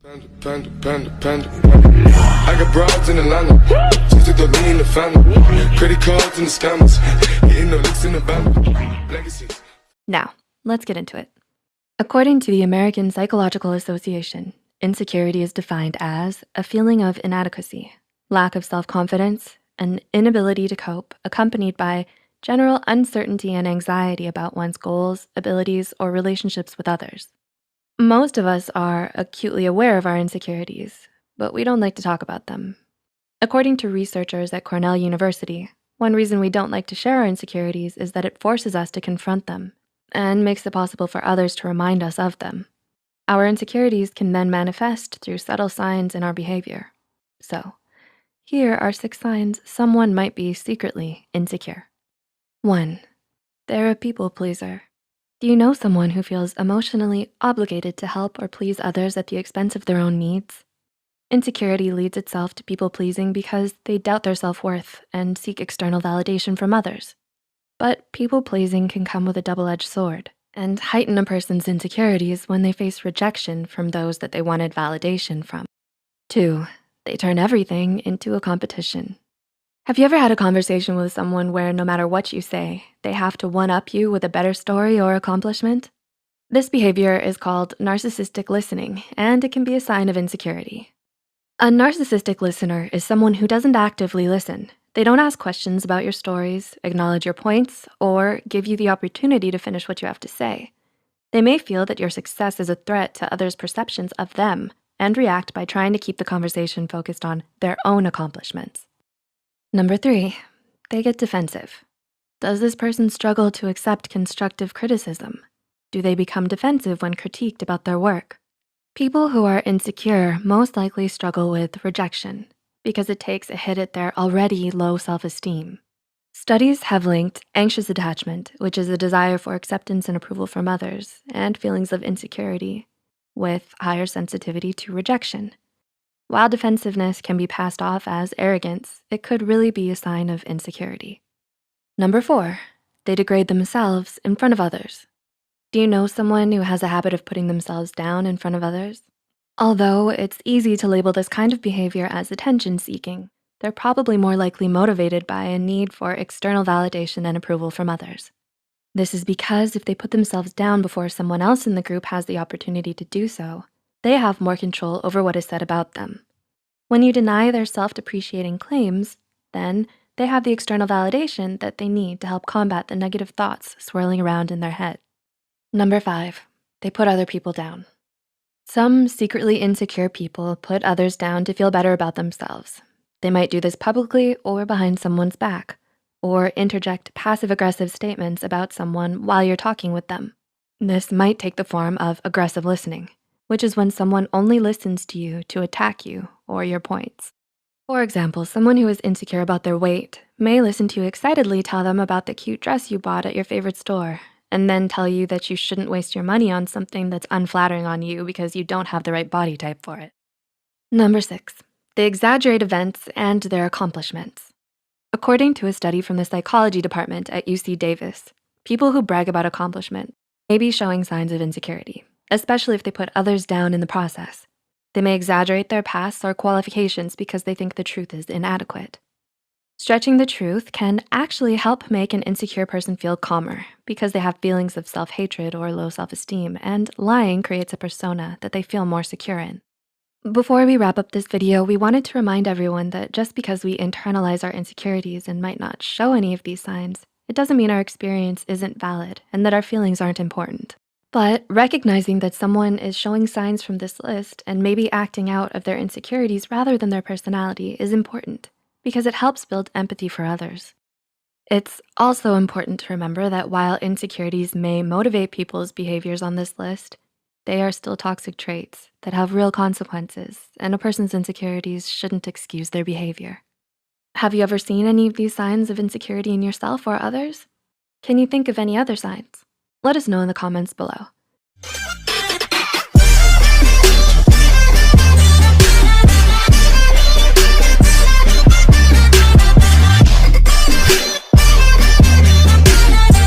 Panda. I got broads in Atlanta. Just took the lean in the family. Credit cards and the scammers. Getting no licks in the band. Legacies. Now, let's get into it. According to the American Psychological Association, insecurity is defined as a feeling of inadequacy, lack of self-confidence, an inability to cope, accompanied by general uncertainty and anxiety about one's goals, abilities, or relationships with others. Most of us are acutely aware of our insecurities, but we don't like to talk about them. According to researchers at Cornell University, one reason we don't like to share our insecurities is that it forces us to confront them and makes it possible for others to remind us of them. Our insecurities can then manifest through subtle signs in our behavior. So, here are 6 signs someone might be secretly insecure. 1, they're a people pleaser. Do you know someone who feels emotionally obligated to help or please others at the expense of their own needs? Insecurity leads itself to people pleasing because they doubt their self-worth and seek external validation from others. But people pleasing can come with a double-edged sword and heighten a person's insecurities when they face rejection from those that they wanted validation from. 2, they turn everything into a competition. Have you ever had a conversation with someone where no matter what you say, they have to one-up you with a better story or accomplishment? This behavior is called narcissistic listening, and it can be a sign of insecurity. A narcissistic listener is someone who doesn't actively listen. They don't ask questions about your stories, acknowledge your points, or give you the opportunity to finish what you have to say. They may feel that your success is a threat to others' perceptions of them and react by trying to keep the conversation focused on their own accomplishments. Number 3, they get defensive. Does this person struggle to accept constructive criticism? Do they become defensive when critiqued about their work? People who are insecure most likely struggle with rejection because it takes a hit at their already low self-esteem. Studies have linked anxious attachment, which is a desire for acceptance and approval from others, and feelings of insecurity with higher sensitivity to rejection. While defensiveness can be passed off as arrogance, it could really be a sign of insecurity. Number 4, they degrade themselves in front of others. Do you know someone who has a habit of putting themselves down in front of others? Although it's easy to label this kind of behavior as attention-seeking, they're probably more likely motivated by a need for external validation and approval from others. This is because if they put themselves down before someone else in the group has the opportunity to do so, they have more control over what is said about them. When you deny their self-depreciating claims, then they have the external validation that they need to help combat the negative thoughts swirling around in their head. Number 5, they put other people down. Some secretly insecure people put others down to feel better about themselves. They might do this publicly or behind someone's back, or interject passive-aggressive statements about someone while you're talking with them. This might take the form of aggressive listening, which is when someone only listens to you to attack you or your points. For example, someone who is insecure about their weight may listen to you excitedly tell them about the cute dress you bought at your favorite store, and then tell you that you shouldn't waste your money on something that's unflattering on you because you don't have the right body type for it. Number 6, they exaggerate events and their accomplishments. According to a study from the psychology department at UC Davis, people who brag about accomplishment may be showing signs of insecurity, especially if they put others down in the process. They may exaggerate their pasts or qualifications because they think the truth is inadequate. Stretching the truth can actually help make an insecure person feel calmer because they have feelings of self-hatred or low self-esteem, and lying creates a persona that they feel more secure in. Before we wrap up this video, we wanted to remind everyone that just because we internalize our insecurities and might not show any of these signs, it doesn't mean our experience isn't valid and that our feelings aren't important. But recognizing that someone is showing signs from this list and maybe acting out of their insecurities rather than their personality is important, because it helps build empathy for others. It's also important to remember that while insecurities may motivate people's behaviors on this list, they are still toxic traits that have real consequences, and a person's insecurities shouldn't excuse their behavior. Have you ever seen any of these signs of insecurity in yourself or others? Can you think of any other signs? Let us know in the comments below.